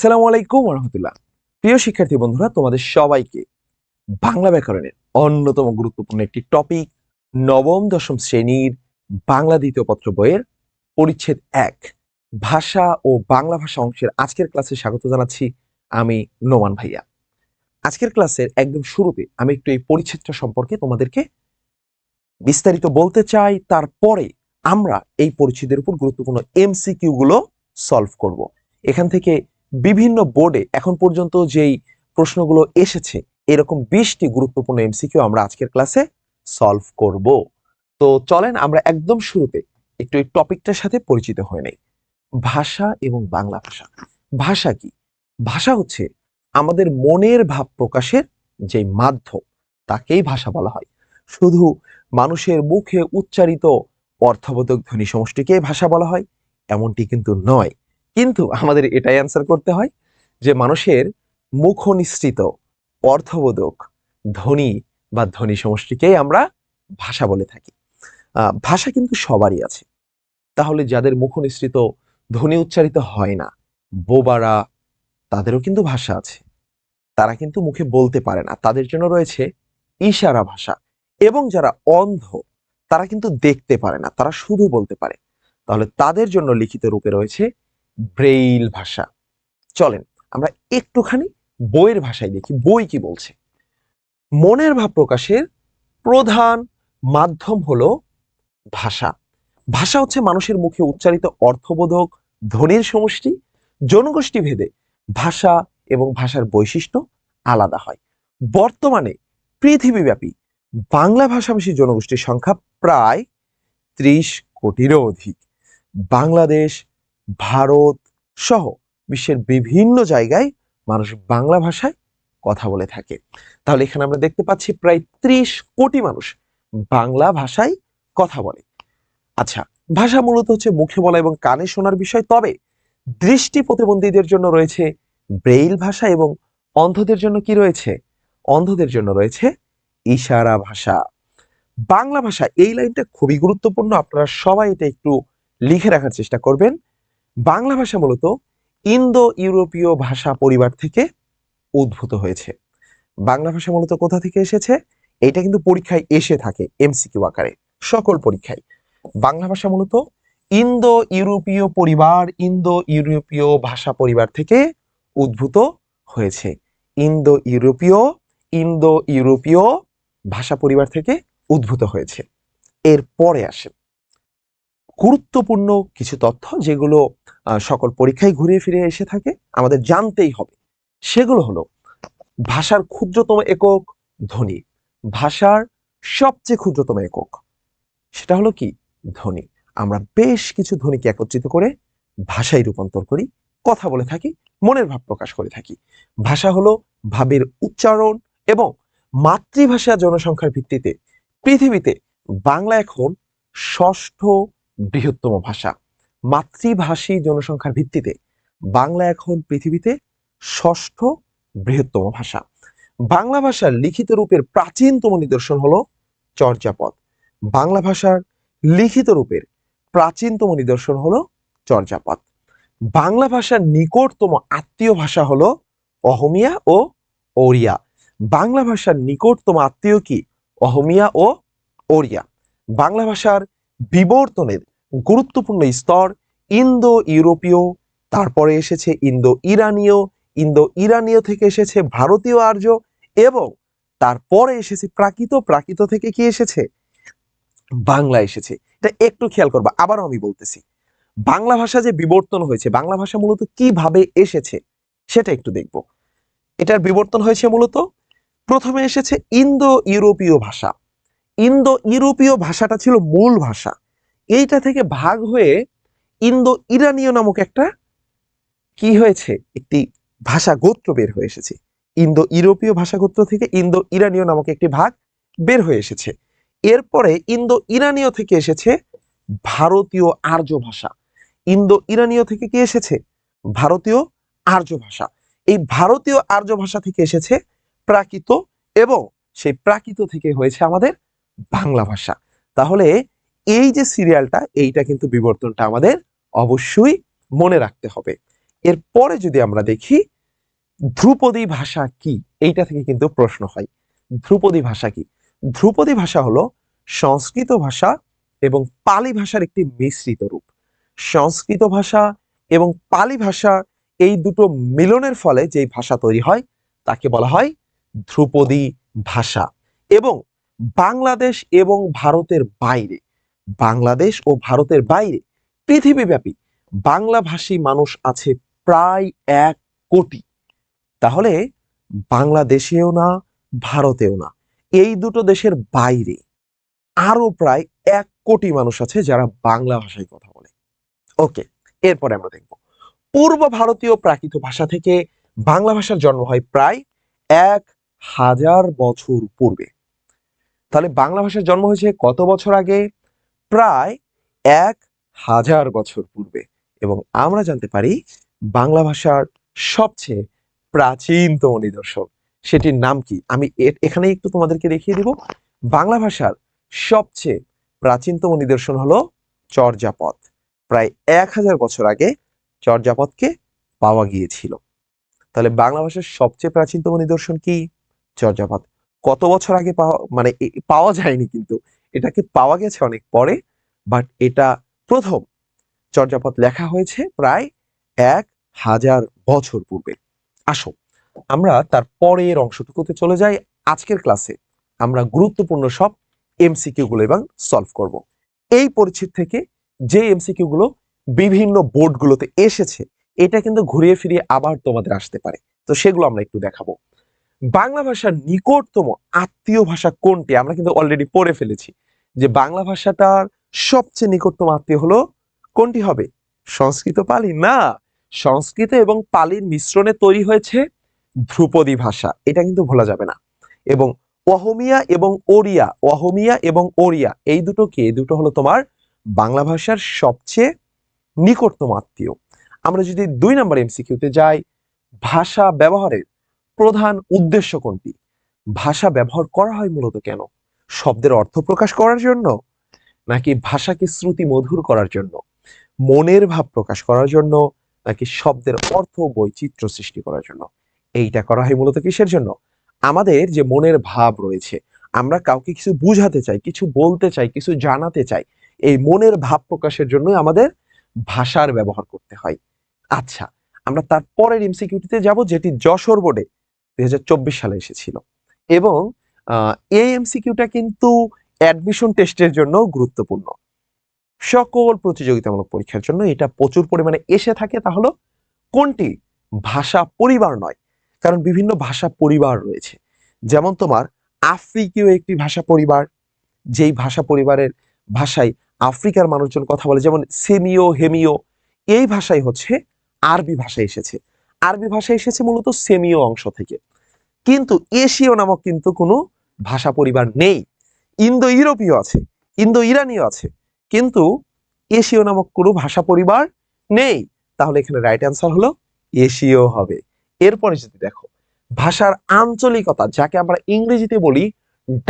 আসসালামু আলাইকুম রহমতুল্লাহ। প্রিয় শিক্ষার্থী বন্ধুরা, তোমাদের সবাইকে বাংলা ব্যাকরণের অন্যতম গুরুত্বপূর্ণ একটি টপিক নবম দশম শ্রেণীর বাংলা দ্বিতীয় পত্র বইয়ের পরিচ্ছেদ ১ ভাষা ও বাংলা ভাষা অংশের আজকের ক্লাসে স্বাগত জানাচ্ছি। আমি নোমান ভাইয়া। আজকের ক্লাসের একদম শুরুতে আমি একটু এই পরিচ্ছেদটা সম্পর্কে তোমাদেরকে বিস্তারিত বলতে চাই, তারপরে আমরা এই পরিচ্ছেদের উপর গুরুত্বপূর্ণ এমসিকিউ গুলো সলভ করব। এখান থেকে বিভিন্ন বোর্ডে এখন পর্যন্ত যেই প্রশ্নগুলো এসেছে এরকম 20টি গুরুত্বপূর্ণ এমসিকিউ আমরা আজকের ক্লাসে সলভ করব। তো চলেন আমরা একদম শুরুতে একটু এই টপিকটার সাথে পরিচিত হয়ে নেই। ভাষা এবং বাংলা ভাষা। ভাষা কি? ভাষা হচ্ছে আমাদের মনের ভাব প্রকাশের যে মাধ্যম, তাকেই ভাষা বলা হয়। শুধু মানুষের মুখে উচ্চারিত অর্থবোধক ধ্বনি সমষ্টিকে ভাষা বলা হয় এমনটি কিন্তু নয়। কিন্তু আমাদের এটাই অ্যান্সার করতে হয় যে মানুষের মুখনিসৃত অর্থবোধক ধ্বনি বা ধ্বনি সমষ্টিকেই আমরা ভাষা বলে থাকি। ভাষা কিন্তু সবারই আছে। তাহলে যাদের মুখনিসৃত ধ্বনি উচ্চারিত হয় না, বোবারা, তাদেরও কিন্তু ভাষা আছে। তারা কিন্তু মুখে বলতে পারে না, তাদের জন্য রয়েছে ইশারা ভাষা। এবং যারা অন্ধ, তারা কিন্তু দেখতে পারে না, তারা শুধু বলতে পারে, তাহলে তাদের জন্য লিখিত রূপে রয়েছে ব্রেইল ভাষা। চলেন আমরা একটুখানি বইয়ের ভাষায় দেখি বই কি বলছে। মনের ভাব প্রকাশের প্রধান মাধ্যম হলো ভাষা। ভাষা হচ্ছে মানুষের মুখে উচ্চারিত অর্থবোধক ধ্বনির সমষ্টি। জনগোষ্ঠী ভেদে ভাষা এবং ভাষার বৈশিষ্ট্য আলাদা হয়। বর্তমানে পৃথিবীব্যাপী বাংলা ভাষাভাষী জনগোষ্ঠীর সংখ্যা প্রায় 30 কোটিরও অধিক। বাংলাদেশ, ভারত সহ বিশ্বের বিভিন্ন জায়গায় মানুষ বাংলা ভাষায় কথা বলে থাকে। তাহলে এখানে আমরা দেখতে পাচ্ছি প্রায় 30 কোটি মানুষ বাংলা ভাষায় কথা বলে। আচ্ছা, ভাষা মূলত হচ্ছে মুখে বলা এবং কানে শোনার বিষয়। তবে দৃষ্টি প্রতিবন্ধীদের জন্য রয়েছে ব্রেইল ভাষা এবং অন্ধদের জন্য কি রয়েছে? অন্ধদের জন্য রয়েছে ইশারা ভাষা। বাংলা ভাষা, এই লাইনটা খুবই গুরুত্বপূর্ণ, আপনারা সবাই এটা একটু লিখে রাখার চেষ্টা করবেন। বাংলা ভাষা মূলত ইন্দো ইউরোপীয় ভাষা পরিবার থেকে উদ্ভূত হয়েছে। বাংলা ভাষা মূলত কোথা থেকে এসেছে? এটা কিন্তু পরীক্ষায় এসে থাকে এমসিকিউ আকারে, সকল পরীক্ষায়। বাংলা ভাষা মূলত ইন্দো ইউরোপীয় ভাষা পরিবার থেকে উদ্ভূত হয়েছে। ইন্দো ইউরোপীয় ভাষা পরিবার থেকে উদ্ভূত হয়েছে। এরপরে আসে গুরুত্বপূর্ণ কিছু তথ্য, যেগুলো সকল পরীক্ষায় ঘুরিয়ে ফিরে এসে থাকে, আমাদের জানতেই হবে। সেগুলো হলো ভাষার ক্ষুদ্রতম একক ধ্বনি। ভাষার সবচেয়ে ক্ষুদ্রতম একক সেটা হলো কি? ধ্বনি। আমরা বেশ কিছু ধ্বনিকে একত্রিত করে ভাষায় রূপান্তর করি, কথা বলে থাকি, মনের ভাব প্রকাশ করে থাকি। ভাষা হলো ভাবের উচ্চারণ এবং মাতৃভাষা জনসংখ্যার ভিত্তিতে পৃথিবীতে বাংলা এখন ষষ্ঠ বৃহত্তম ভাষা। মাতৃভাষী জনসংখ্যার ভিত্তিতে বাংলা এখন পৃথিবীতে ষষ্ঠ বৃহত্তম ভাষা। বাংলা ভাষার লিখিত রূপের প্রাচীনতম নিদর্শন হলো চর্যাপদ। বাংলা ভাষার লিখিত রূপের প্রাচীনতম নিদর্শন হলো চর্যাপদ। বাংলা ভাষার নিকটতম আত্মীয় ভাষা হলো অহমিয়া ও ওড়িয়া। বাংলা ভাষার নিকটতম আত্মীয় কি? অহমিয়া ও ওড়িয়া। বাংলা ভাষার বিবর্তনের গুরুত্বপূর্ণ স্তর ইন্দো ইউরোপীয়, তারপরে এসেছে ইন্দো ইরানীয় থেকে এসেছে ভারতীয় আর্য, এবং তারপরে এসেছে প্রাকৃত থেকে কি এসেছে? বাংলা এসেছে। এটা একটু খেয়াল করবা, আবারও আমি বলতেছি, বাংলা ভাষা যে বিবর্তন হয়েছে, বাংলা ভাষা মূলত কিভাবে এসেছে সেটা একটু দেখব। এটার বিবর্তন হয়েছে মূলত, প্রথমে এসেছে ইন্দো ইউরোপীয় ভাষা। ইন্দো ইউরোপীয় ভাষাটা ছিল মূল ভাষা। এইটা থেকে ভাগ হয়ে ইন্দো ইরানীয় নামক একটা কি হয়েছে? একটি ভাষা গোত্র বের হয়ে এসেছে। ইন্দো ইউরোপীয় ভাষা গোত্র থেকে ইন্দো ইরানীয় নামক একটি ভাগ বের হয়ে এসেছে। এরপরে ইন্দো ইরানীয় থেকে এসেছে ভারতীয় আর্য ভাষা। ইন্দো ইরানীয় থেকে কি এসেছে? ভারতীয় আর্য ভাষা। এই ভারতীয় আর্য ভাষা থেকে এসেছে প্রাকৃত, এবং সেই প্রাকৃত থেকে হয়েছে আমাদের বাংলা ভাষা। তাহলে এই যে সিরিয়ালটা, এইটা কিন্তু বিবর্তনটা আমাদের অবশ্যই মনে রাখতে হবে। এরপরে যদি আমরা দেখি ধ্রুপদী ভাষা কি, এইটা থেকে কিন্তু প্রশ্ন হয়। ধ্রুপদী ভাষা কি? ধ্রুপদী ভাষা হলো সংস্কৃত ভাষা এবং পালি ভাষার একটি মিশ্রিত রূপ। সংস্কৃত ভাষা এবং পালি ভাষা এই দুটো মিলনের ফলে যেই ভাষা তৈরি হয় তাকে বলা হয় ধ্রুপদী ভাষা। এবং বাংলাদেশ এবং ভারতের বাইরে, বাংলাদেশ ও ভারতের বাইরে পৃথিবীব্যাপী বাংলাভাষী মানুষ আছে প্রায় 1 কোটি। তাহলে বাংলাদেশেও না, ভারতেও না, এই দুটো দেশের বাইরে আরো প্রায় 1 কোটি মানুষ আছে যারা বাংলা ভাষায় কথা বলে। ওকে, এরপরে আমরা দেখব পূর্ব ভারতীয় প্রাকৃত ভাষা থেকে বাংলা ভাষার জন্ম হয় প্রায় 1000 বছর পূর্বে। তাহলে বাংলা ভাষার জন্ম হয়েছে কত বছর আগে? প্রায় 1000 বছর পূর্বে। এবং আমরা জানতে পারি বাংলা ভাষার সবচেয়ে প্রাচীনতম নিদর্শন, সেটির নাম কি? আমি এখানে একটু তোমাদেরকে দেখিয়ে দিব। বাংলা ভাষার সবচেয়ে প্রাচীনতম নিদর্শন হলো চর্যাপদ। প্রায় 1000 বছর আগে চর্যাপদকে পাওয়া গিয়েছিল। তাহলে বাংলা ভাষার সবচেয়ে প্রাচীনতম নিদর্শন কি? চর্যাপদ। কত বছর আগে পাওয়া যায়নি, কিন্তু এটাকে পাওয়া গেছে অনেক পরে, বাট এটা প্রথম চর্যাপদ লেখা হয়েছে প্রায় 1000 বছর পূর্বে। আসো আমরা তার পরের অংশটুকুতে চলে যাই। আজকের ক্লাসে আমরা গুরুত্বপূর্ণ সব এমসিকিউ গুলো এবং সলভ করব। এই পরিচ্ছেদ থেকে যে এমসিকিউ গুলো বিভিন্ন বোর্ডগুলোতে এসেছে, এটা কিন্তু ঘুরিয়ে ফিরিয়ে আবার তোমাদের আসতে পারে, তো সেগুলো আমরা একটু দেখাবো। বাংলা ভাষার নিকটতম আত্মীয় ভাষা কোনটি? আমরা কিন্তু অলরেডি পড়ে ফেলেছি যে বাংলা ভাষাটার সবচেয়ে নিকটতম আত্মীয় হলো কোনটি হবে? সংস্কৃত পালি না, সংস্কৃত এবং পালির মিশ্রণে তৈরি হয়েছে ধ্রুপদী ভাষা, এটা কিন্তু ভোলা যাবে না। এবং অহমিয়া এবং ওড়িয়া, অহমিয়া এবং ওড়িয়া এই দুটো কি? এই দুটো হলো তোমার বাংলা ভাষার সবচেয়ে নিকটতম আত্মীয়। আমরা যদি 2 নম্বর এমসিকিউতে যাই, ভাষা ব্যবহারের প্রধান উদ্দেশ্য কোনটি? ভাষা ব্যবহার করা হয় মূলত কেন? শব্দের অর্থ প্রকাশ করার জন্য, নাকি ভাষাকে শ্রুতি মধুর করার জন্য, মনের ভাব প্রকাশ করার জন্য, নাকি শব্দের অর্থ বৈচিত্র্য সৃষ্টি করার জন্য? এইটা করা হয় মূলত কিসের জন্য? আমাদের যে মনের ভাব রয়েছে, আমরা কাউকে কিছু বুঝাতে চাই, কিছু বলতে চাই, কিছু জানাতে চাই, এই মনের ভাব প্রকাশের জন্য আমাদের ভাষার ব্যবহার করতে হয়। আচ্ছা, আমরা তারপরের এমসিকিউটিতে যাব, যেটি যশোর বোর্ডে 2024 সালে এসেছিল। এবং এই এমসিকিউটা কিন্তু অ্যাডমিশন টেস্টের জন্য গুরুত্বপূর্ণ। সকল প্রতিযোগিতামূলক পরীক্ষার জন্য এটা প্রচুর পরিমাণে এসে থাকে। তাহলে কোনটি? ভাষা পরিবার নয়, কারণ বিভিন্ন ভাষা পরিবার রয়েছে। যেমন তোমার আফ্রিকীয় একটি ভাষা পরিবার, যেই ভাষা পরিবারের ভাষায় আফ্রিকার মানুষজন কথা বলে, যেমন সেমিও, হেমিও, এই ভাষাই হচ্ছে আরবি ভাষা এসেছে। আরবি ভাষা এসেছে মূলত সেমিও অংশ থেকে। কিন্তু এশীয় নামক কিন্তু কোনো ভাষা পরিবার নেই। ইন্দো ইউরোপীয় আছে, ইন্দো ইরানীয় আছে, কিন্তু এশীয় নামক কোনো ভাষা পরিবার নেই। তাহলে এখানে রাইট অ্যান্সার হলো এশীয় হবে। এরপরে যদি দেখো ভাষার আঞ্চলিকতা, যাকে আমরা ইংরেজিতে বলি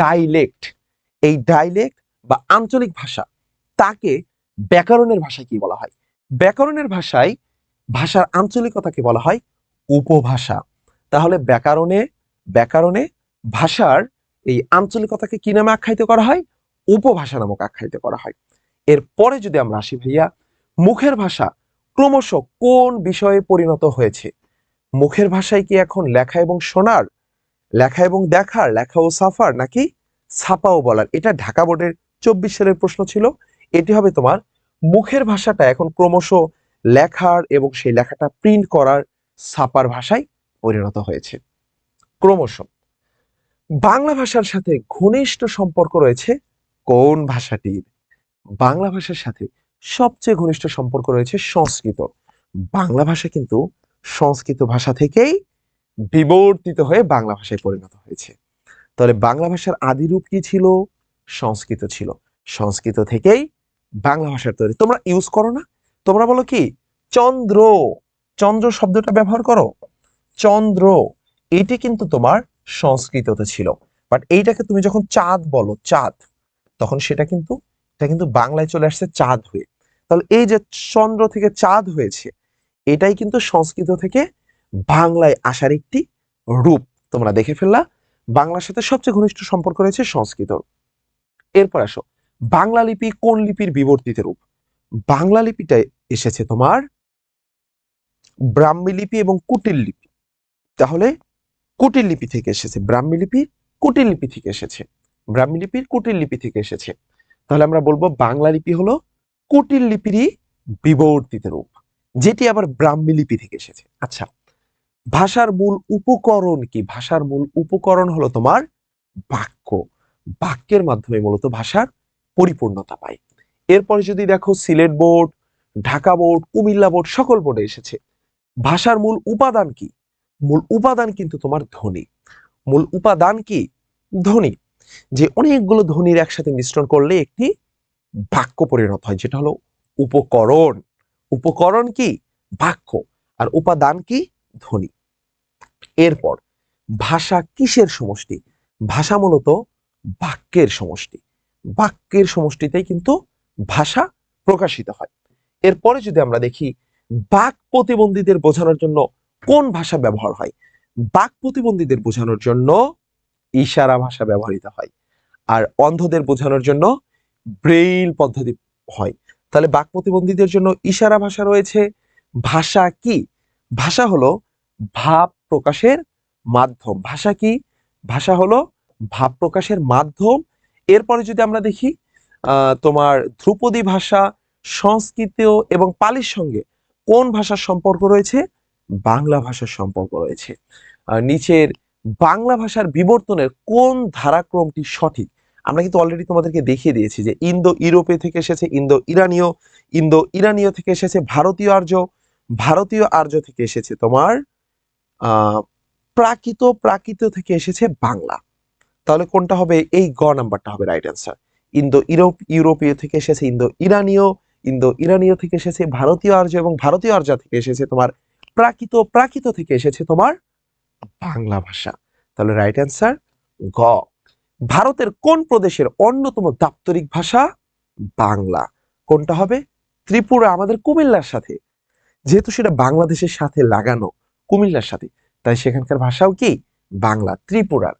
ডাইলেক্ট, এই ডাইলেক্ট বা আঞ্চলিক ভাষা, তাকে ব্যাকরণের ভাষায় কি বলা হয়? ব্যাকরণের ভাষায় ভাষার আঞ্চলিকতাকে বলা হয় উপভাষা। তাহলে ব্যাকরণে ব্যাকরণে ভাষার এই আঞ্চলিকতাকে কি নামে আখ্যায়িত করা হয়? উপভাষা নামক আখ্যায়িত করা হয়। এরপরে যদি আমরা আসি ভাইয়া, মুখের ভাষা ক্রমশ কোন বিষয়ে পরিণত হয়েছে? মুখের ভাষায় কি এখন লেখা এবং শোনার, লেখা এবং দেখার, লেখা ও সাফার, নাকি ছাপা ও বলার? এটা ঢাকা বোর্ডের 24 সালের প্রশ্ন ছিল। এটি হবে তোমার মুখের ভাষাটা এখন ক্রমশ লেখার এবং সেই লেখাটা প্রিন্ট করার, ছাপার ভাষায় পরিণত হয়েছে ক্রমশ। বাংলা ভাষার সাথে ঘনিষ্ঠ সম্পর্ক রয়েছে কোন ভাষাটির? বাংলা ভাষার সাথে সবচেয়ে ঘনিষ্ঠ সম্পর্ক রয়েছে সংস্কৃত। বাংলা ভাষা কিন্তু সংস্কৃত ভাষা থেকেই বিবর্তিত হয়ে বাংলা ভাষায় পরিণত হয়েছে। তাহলে বাংলা ভাষার আদি রূপ কি ছিল? সংস্কৃত ছিল। সংস্কৃত থেকেই বাংলা ভাষার তৈরি। তোমরা ইউজ করো না, তোমরা বলো কি চন্দ্র, চন্দ্র শব্দটা ব্যবহার করো, চন্দ্র, এটি কিন্তু তোমার সংস্কৃততে ছিল। বাট এইটাকে তুমি যখন চাঁদ বলো, চাঁদ, তখন সেটা কিন্তু এটা কিন্তু বাংলায় চলে আসছে চাঁদ হয়ে। তাহলে এই যে চন্দ্র থেকে চাঁদ হয়েছে, এটাই কিন্তু সংস্কৃত থেকে বাংলায় আসার একটি রূপ। তোমরা দেখে ফেললা বাংলার সাথে সবচেয়ে ঘনিষ্ঠ সম্পর্ক রয়েছে সংস্কৃতর। এরপর আসো, বাংলা লিপি কোন লিপির বিবর্তিত রূপ? বাংলা লিপিটা এসেছে তোমার ব্রাহ্মী লিপি এবং কুটিল লিপি। তাহলে কুটিল লিপি থেকে এসেছে, ব্রাহ্মী লিপি কুটিল লিপি থেকে এসেছে, ব্রাহ্মী লিপির কুটিল লিপি থেকে এসেছে। তাহলে আমরা বলবো বাংলা লিপি হলো কুটিল লিপিরই বিবর্তিত রূপ, যেটি আবার ব্রাহ্মী লিপি থেকে এসেছে। আচ্ছা, ভাষার মূল উপকরণ কি? ভাষার মূল উপকরণ হলো তোমার বাক্য। বাক্যের মাধ্যমে মূলত ভাষার পরিপূর্ণতা পায়। এরপরে যদি দেখো Sylhet board, Dhaka board, Comilla board, সকল বোর্ডে এসেছে ভাষার মূল উপাদান কি? মূল উপাদান কিন্তু তোমার ধ্বনি। মূল উপাদান কি? ধ্বনি। যে অনেকগুলো ধ্বনির একসাথে মিশ্রণ করলে একটি বাক্য পরিণত হয়, যেটা হলো উপকরণ। উপকরণ কি? বাক্য। আর উপাদান কি? ধ্বনি। এরপর ভাষা কিসের সমষ্টি? ভাষা মূলত বাক্যের সমষ্টি। বাক্যের সমষ্টিতেই কিন্তু ভাষা প্রকাশিত হয়। এরপরে যদি আমরা দেখি বাক প্রতিবন্ধীদের বোঝানোর জন্য কোন ভাষা ব্যবহার হয়? বাক প্রতিবন্ধীদের বোঝানোর জন্য ইশারা ভাষা ব্যবহৃত হয়, আর অন্ধদের বোঝানোর জন্য ব্রেইল পদ্ধতি হয়। তাহলে বাক প্রতিবন্ধীদের জন্য ইশারা ভাষা রয়েছে। ভাষা কি? ভাষা হলো ভাব প্রকাশের মাধ্যম। ভাষা কি? ভাষা হলো ভাব প্রকাশের মাধ্যম। এরপরে যদি আমরা দেখি তোমার ধ্রুপদী ভাষা সংস্কৃত এবং পালির সঙ্গে কোন ভাষার সম্পর্ক রয়েছে? বাংলা ভাষার সম্পর্ক রয়েছে। নিচের বাংলা ভাষার বিবর্তনের কোন ধারাক্রমটি সঠিক? আমরা কিন্তু অলরেডি তোমাদেরকে দেখিয়ে দিয়েছি যে ইন্দো ইউরোপে থেকে এসেছে ইন্দো ইরানীয়, ইন্দো ইরানীয় থেকে এসেছে ভারতীয় আর্য, ভারতীয় আর্য থেকে এসেছে তোমার প্রাকৃত, প্রাকৃত থেকে এসেছে বাংলা। তাহলে কোনটা হবে? এই গ নাম্বারটা হবে রাইট অ্যান্সার। ইন্দো ইউরোপীয় থেকে এসেছে ইন্দো ইরানীয়, ইন্দো ইরানীয় থেকে এসেছে ভারতীয় আর্য, এবং ভারতীয় আর্য থেকে এসেছে তোমার প্রাকৃত, প্রাকৃত থেকে এসেছে তোমার বাংলা ভাষা। তাহলে রাইট অ্যান্সার গ। ভারতের কোন প্রদেশের অন্যতম দাপ্তরিক ভাষা বাংলা? কোনটা হবে? ত্রিপুরা, আমাদের কুমিল্লার সাথে, যেহেতু সেটা বাংলাদেশের সাথে লাগানো, কুমিল্লার সাথে, তাই সেখানকার ভাষাও কি বাংলা, ত্রিপুরার।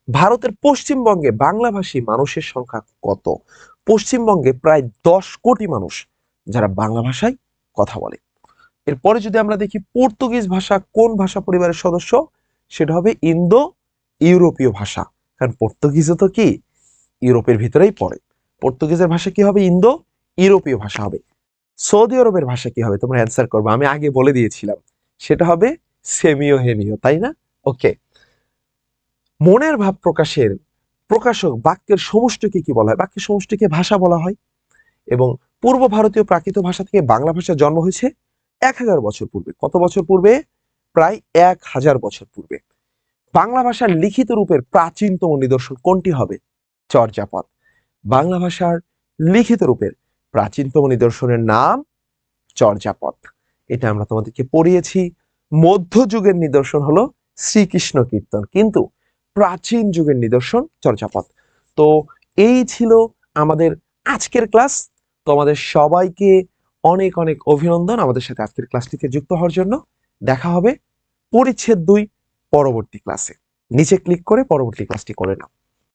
ভারতের পশ্চিমবঙ্গে বাংলাভাষী মানুষের সংখ্যা কত? পশ্চিমবঙ্গে প্রায় 10 কোটি মানুষ যারা বাংলা ভাষায় কথা বলে। এরপরে যদি আমরা দেখি পর্তুগিজ ভাষা কোন ভাষা পরিবারের সদস্য? সেটা হবে ইন্দো ইউরোপীয় ভাষা, কারণ পর্তুগিজও তো কি ইউরোপের ভিতরেই পড়ে। পর্তুগিজের ভাষা কি হবে? ইন্দো ইউরোপীয় ভাষা হবে। সৌদি আরবের ভাষা কি হবে? তোমরা অ্যান্সার করবে, আমি আগে বলে দিয়েছিলাম, সেটা হবে সেমিও হেমিও, তাই না? ওকে। মনের ভাব প্রকাশের প্রকাশক বাক্যের সমষ্টিকে কি বলা হয়? বাক্যের সমষ্টিকে ভাষা বলা হয়। এবং পূর্ব ভারতীয় প্রাকৃত ভাষা থেকে বাংলা ভাষার জন্ম হয়েছে 1000 বছর পূর্বে। কত বছর পূর্বে? প্রায় 1000 বছর পূর্বে। বাংলা ভাষার লিখিত রূপের প্রাচীনতম নিদর্শন কোনটি হবে? চর্যাপদ। বাংলা ভাষার লিখিত রূপের প্রাচীনতম নিদর্শনের নাম চর্যাপদ। এটা আমরা তোমাদেরকে পড়িয়েছি। মধ্যযুগের নিদর্শন হলো শ্রীকৃষ্ণ কীর্তন, কিন্তু প্রাচীন যুগের নিদর্শন চর্যাপদ। তো এই ছিল আমাদের আজকের ক্লাস। তোমাদের সবাইকে অনেক অনেক অভিনন্দন আমাদের সাথে আজকের ক্লাসটিতে যুক্ত হওয়ার জন্য। দেখা হবে পরিচ্ছেদ 2 পরবর্তী ক্লাসে। নিচে ক্লিক করে পরবর্তী ক্লাসটি করে নাও।